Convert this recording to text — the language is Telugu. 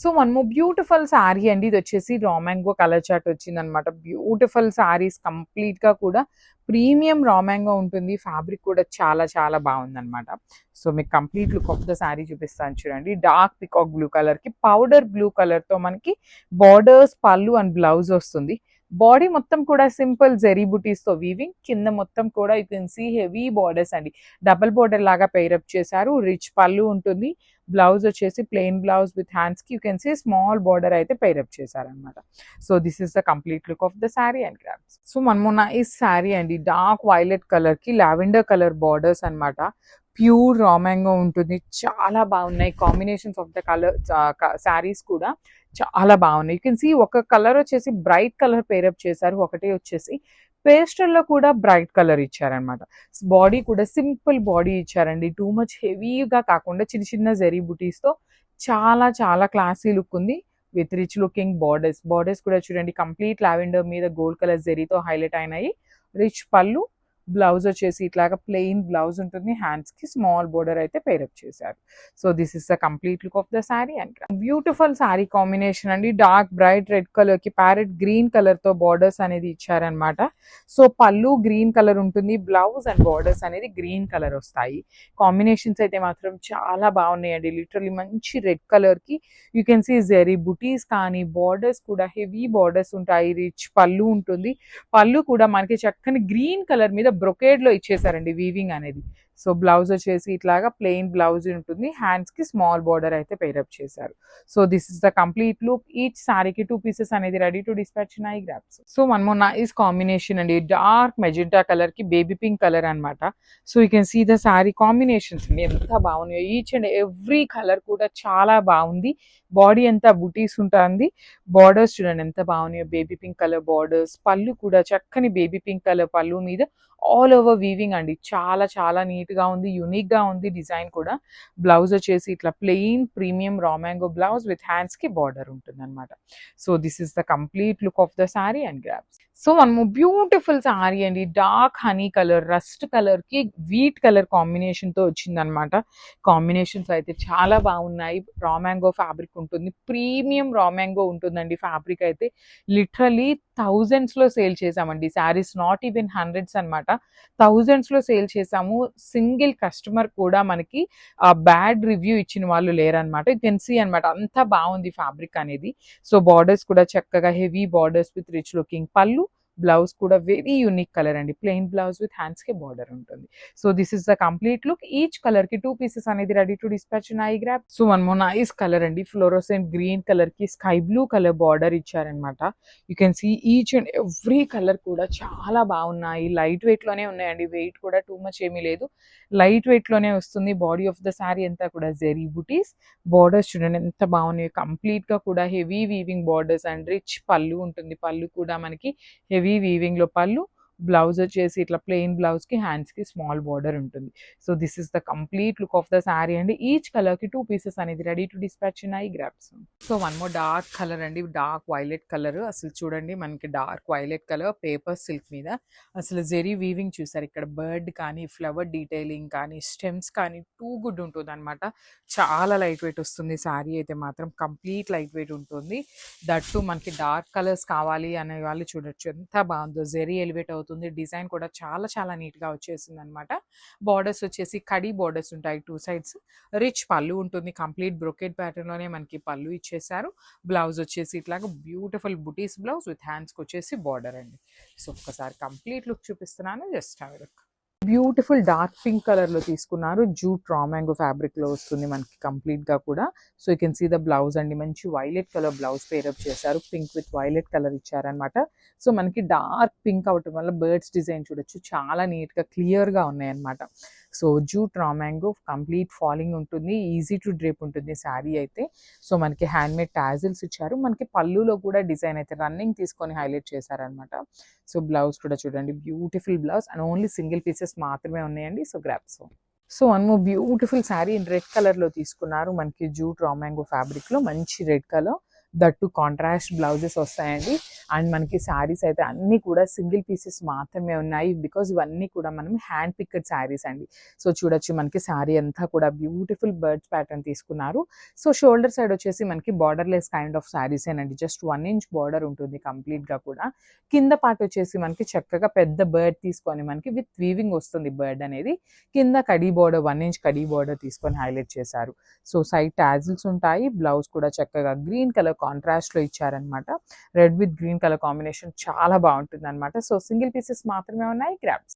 సో మనము బ్యూటిఫుల్ శారీ అండి. ఇది వచ్చేసి రా మ్యాంగో కలర్ చార్ట్ వచ్చిందనమాట. బ్యూటిఫుల్ శారీస్ కంప్లీట్‌గా కూడా ప్రీమియం రా మ్యాంగో ఉంటుంది. ఫ్యాబ్రిక్ కూడా చాలా చాలా బాగుందనమాట. సో మీకు complete look of the sari చూపిస్తాను చూడండి. డార్క్ పికాక్ బ్లూ కలర్‌కి పౌడర్ బ్లూ కలర్‌తో మనకి బార్డర్స్, పళ్ళు అండ్ బ్లౌజ్ వస్తుంది. బాడీ మొత్తం కూడా సింపుల్ జెరీ బుటీస్‌తో వీవింగ్. కింద మొత్తం కూడా you can see heavy borders అండి. డబుల్ బార్డర్ లాగా పెయిరప్ చేశారు. రిచ్ పళ్ళు ఉంటుంది. బ్లౌజ్ వచ్చేసి ప్లెయిన్ బ్లౌజ్ విత్ హ్యాండ్స్కి you can see small border అయితే పెయిరప్ చేశారనమాట. So this is the complete look of the sari and గ్రాప్స్. సో మనము నైస్ శారీ అండి. డార్క్ వైలెట్ కలర్కి లావెండర్ కలర్ బార్డర్స్ అనమాట. ప్యూర్ రా మ్యాంగో ఉంటుంది. చాలా బాగున్నాయి combinations of the colour. Saris కూడా చాలా బాగున్నాయి. యూ కెన్ సీ ఒక కలర్ వచ్చేసి బ్రైట్ కలర్ పేరప్ చేశారు. ఒకటి వచ్చేసి పేస్టల్లో కూడా బ్రైట్ కలర్ ఇచ్చారనమాట. బాడీ కూడా సింపుల్ బాడీ ఇచ్చారండి. టూ మచ్ హెవీగా కాకుండా చిన్న చిన్న జెరీ బుటీస్తో చాలా చాలా క్లాసీ లుక్ ఉంది. With rich looking borders. Borders కూడా చూడండి కంప్లీట్ లావెండర్ మీద గోల్డ్ కలర్ జెరీతో హైలైట్ అయినాయి. రిచ్ పళ్ళు, బ్లౌజ్ వచ్చేసి ఇట్లాగా ప్లెయిన్ బ్లౌజ్ ఉంటుంది. హ్యాండ్స్కి స్మాల్ బోర్డర్ అయితే పేరప్ చేశారు. So this is the complete look of the sari and beautiful sari combination అండి. డార్క్ బ్రైట్ రెడ్ కలర్కి ప్యారెట్ గ్రీన్ కలర్తో బార్డర్స్ అనేది ఇచ్చారనమాట. సో పళ్ళు గ్రీన్ కలర్ ఉంటుంది. బ్లౌజ్ అండ్ బార్డర్స్ అనేది గ్రీన్ కలర్ వస్తాయి. కాంబినేషన్స్ అయితే మాత్రం చాలా బాగున్నాయండి. లిటరలీ మంచి రెడ్ కలర్కి యూ కెన్ సీ జెరీ బుటీస్ కానీ బార్డర్స్ కూడా హెవీ బార్డర్స్ ఉంటాయి. రిచ్ పళ్ళు ఉంటుంది. పళ్ళు కూడా మనకి చక్కని గ్రీన్ కలర్ మీద బ్రొకేడ్ లో ఇచ్చేసారండి వీవింగ్ అనేది. సో బ్లౌజ్ వచ్చేసి ఇట్లాగా ప్లెయిన్ బ్లౌజ్ ఉంటుంది. హ్యాండ్స్ కి స్మాల్ బార్డర్ అయితే పేరప్ చేశారు. So this is the complete look. Each సారీకి 2 పీసెస్ అనేది రెడీ టు డిస్పాచ్ నై గ్రాప్స్. So one more nice combination అండి. డార్క్ మెజెంటా కలర్ కి బేబీ పింక్ కలర్ అనమాట. So you can see the sari combinations అండి ఎంత బాగున్నాయో. ఈచ్ అండ్ ఎవ్రీ కలర్ కూడా చాలా బాగుంది. బాడీ అంతా బుటీస్ ఉంటుంది. బార్డర్స్ చూడండి ఎంత బాగున్నాయో. Baby pink colour borders. పళ్ళు కూడా చక్కని బేబీ పింక్ కలర్ పళ్ళు మీద ఆల్ ఓవర్ వీవింగ్ అండి. చాలా చాలా నీట్ గా ఉంది. యూనిక్ గా ఉంది డిజైన్ కూడా. బ్లౌజ్ వచ్చేసి ఇట్లా plain premium raw mango blouse with hands కి బార్డర్ ఉంటుంది అనమాట. So this is the complete look of the sari and గ్రాప్స్. సో మనము బ్యూటిఫుల్ శారీ అండి. Dark honey colour, rust colour కి వీట్ కలర్ కాంబినేషన్ తో వచ్చిందనమాట. కాంబినేషన్స్ అయితే చాలా బాగున్నాయి. రా మ్యాంగో ఫ్యాబ్రిక్ ఉంటుంది. ప్రీమియం రా మ్యాంగో ఉంటుందండి. ఫ్యాబ్రిక్ అయితే లిటరలీ థౌజండ్స్ లో సేల్ చేసామండి. శారీస్ నాట్ ఈవెన్ హండ్రెడ్స్ అనమాట. థౌజండ్స్ లో సేల్ చేసాము. సింగిల్ కస్టమర్ కూడా మనకి బ్యాడ్ రివ్యూ ఇచ్చిన వాళ్ళు లేరనమాట. యూ కెన్ సీ అనమాట అంతా బాగుంది ఫ్యాబ్రిక్ అనేది. సో బార్డర్స్ కూడా చక్కగా heavy borders with rich looking పళ్ళు, బ్లౌజ్ కూడా వెరీ యూనిక్ కలర్ అండి. ప్లెయిన్ బ్లౌజ్ విత్ హ్యాండ్స్ కి బార్డర్ ఉంటుంది. So this is the complete look. Each colour కి 2 పీసెస్ అనేది రెడీ టు డిస్పాచ్ నై గ్రాప్. So one more nice colour అండి. ఫ్లోరోసెంట్ గ్రీన్ కలర్ కి స్కై బ్లూ కలర్ బార్డర్ ఇచ్చారనమాట. You can see each and every colour కూడా చాలా బాగున్నాయి. లైట్ వెయిట్ లోనే ఉన్నాయండి. వెయిట్ కూడా టూ మచ్ ఏమీ లేదు. లైట్ వెయిట్ లోనే వస్తుంది. బాడీ ఆఫ్ ద శారీ అంతా కూడా జెరీ బుటీస్. బార్డర్స్ చూడండి ఎంత బాగున్నాయి. కంప్లీట్ గా కూడా heavy weaving borders and rich పళ్ళు ఉంటుంది. పళ్ళు కూడా మనకి హెవీ వీవింగ్ లో పళ్ళు. బ్లౌజ్ వచ్చేసి ఇట్లా ప్లెయిన్ బ్లౌజ్ కి హ్యాండ్స్ కి స్మాల్ బార్డర్ ఉంటుంది. So this is the complete look of the sari అండి. ఈచ్ కలర్ కి 2 పీసెస్ అనేది రెడీ టు డిస్పాచ్ నై గ్రాప్స్. So one more dark colour అండి. Dark violet colour. అసలు చూడండి మనకి dark violet colour paper silk మీద అసలు జెరీ వీవింగ్ చూసారు. ఇక్కడ బర్డ్ కానీ ఫ్లవర్ డీటెయిలింగ్ కానీ స్టెమ్స్ కానీ టూ గుడ్ ఉంటుంది అనమాట. చాలా లైట్ వెయిట్ వస్తుంది. శారీ అయితే మాత్రం కంప్లీట్ లైట్ వెయిట్ ఉంటుంది. దట్టు మనకి డార్క్ కలర్స్ కావాలి అనే వాళ్ళు చూడొచ్చు ఎంత బాగుందో. జెరీ ఎలివేట్ అవుతుంది. డిజైన్ కూడా చాలా చాలా నీట్ గా వచ్చేసింది అనమాట. బార్డర్స్ వచ్చేసి కడీ బార్డర్స్ ఉంటాయి 2 సైడ్స్. రిచ్ పళ్ళు ఉంటుంది. కంప్లీట్ బ్రొకెట్ ప్యాటర్న్ లోనే మనకి పళ్ళు ఇచ్చేసారు. బ్లౌజ్ వచ్చేసి ఇట్లాగా beautiful buttis blouse with hands కి వచ్చేసి బార్డర్ అండి. సో ఒక్కసారి కంప్లీట్ లుక్ చూపిస్తున్నాను. Just have a look. Beautiful dark pink colour లో తీసుకున్నారు. జూట్ రా మ్యాంగో ఫ్యాబ్రిక్ లో వస్తుంది మనకి కంప్లీట్ గా కూడా. So you can see the blouse అండి. మంచి వైలెట్ కలర్ బ్లౌజ్ పేరప్ చేశారు. పింక్ విత్ వైలెట్ కలర్ ఇచ్చారనమాట. సో మనకి డార్క్ పింక్ అవటం వల్ల బర్డ్స్ డిజైన్ చూడొచ్చు. చాలా నీట్ గా క్లియర్ గా ఉన్నాయన్నమాట. So jute raw mango complete falling ఉంటుంది. ఈజీ టు డ్రేప్ ఉంటుంది శారీ అయితే. సో మనకి హ్యాండ్ మేడ్ టాజిల్స్ ఇచ్చారు. మనకి పళ్ళులో కూడా డిజైన్ అయితే రన్నింగ్ తీసుకొని హైలైట్ చేశారనమాట. సో బ్లౌజ్ కూడా చూడండి beautiful blouse and only single pieces మాత్రమే ఉన్నాయండి. So grasp. So one more beautiful sari in red colour లో తీసుకున్నారు. మనకి జూట్ రా మ్యాంగో ఫ్యాబ్రిక్ లో మంచి red colour. That to contrast blouses వస్తాయండి. అండ్ మనకి శారీస్ అయితే అన్నీ కూడా సింగిల్ పీసెస్ మాత్రమే ఉన్నాయి, బికాజ్ ఇవన్నీ కూడా మనం హ్యాండ్ పిక్డ్ శారీస్ అండి. సో చూడొచ్చు మనకి శారీ అంతా కూడా బ్యూటిఫుల్ బర్డ్స్ ప్యాటర్న్ తీసుకున్నారు. సో షోల్డర్ సైడ్ వచ్చేసి మనకి బార్డర్లెస్ కైండ్ ఆఫ్ శారీసేనండి, జస్ట్ 1 ఇంచ్ బార్డర్ ఉంటుంది కంప్లీట్గా కూడా. కింద పార్ట్ వచ్చేసి మనకి చక్కగా పెద్ద బర్డ్ తీసుకొని మనకి విత్ వీవింగ్ వస్తుంది బర్డ్ అనేది. కింద khadi border 1 inch khadi border తీసుకొని హైలైట్ చేశారు. సో సైడ్ టాజిల్స్ ఉంటాయి. బ్లౌజ్ కూడా చక్కగా గ్రీన్ కలర్ కాంట్రాస్ట్లో ఇచ్చారనమాట. Red with green colour combination చాలా బాగుంటుంది అనమాట. సో సింగిల్ పీసెస్ మాత్రమే ఉన్నాయి. గ్రాబ్స్.